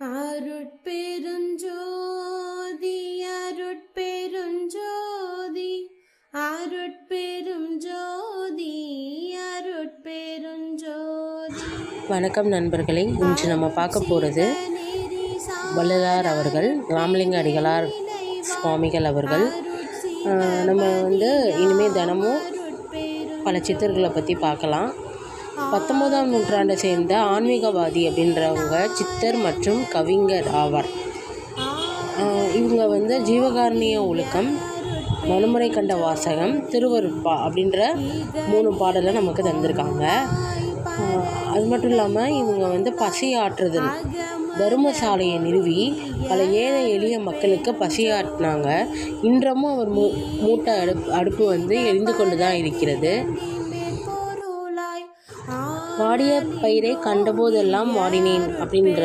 அருட்பெருஞ்சோதி அருட்பெருஞ்சோதி அருட்பெரும் ஜோதி அருட்பெருஞ்சோதி. வணக்கம் நண்பர்களே, இன்று நம்ம பார்க்க போகிறது வள்ளலார் அவர்கள், ராமலிங்க அடிகளார் சுவாமிகள் அவர்கள். நம்ம இனிமேல் தினமும் பல சித்தர்களை பற்றி பார்க்கலாம். 19ஆம் நூற்றாண்டை சேர்ந்த ஆன்மீகவாதி அப்படின்றவங்க சித்தர் மற்றும் கவிஞர் ஆவார். இவங்க ஜீவகாருண்ய ஒழுக்கம், மனுமுறை கண்ட வாசகம், திருவருட்பா அப்படின்ற 3 பாடலை நமக்கு தந்திருக்காங்க. அது மட்டும் இல்லாமல் இவங்க பசி ஆற்றுதல் தர்மசாலையை நிறுவி பல ஏழை எளிய மக்களுக்கு பசியாற்றினாங்க. இன்றமும் அவர் மூட்டை அடுப்பு எரிந்து கொண்டு தான் இருக்கிறது. வாடிய பயிரை கண்டபோதெல்லாம் வாடினேன் அப்படின்ற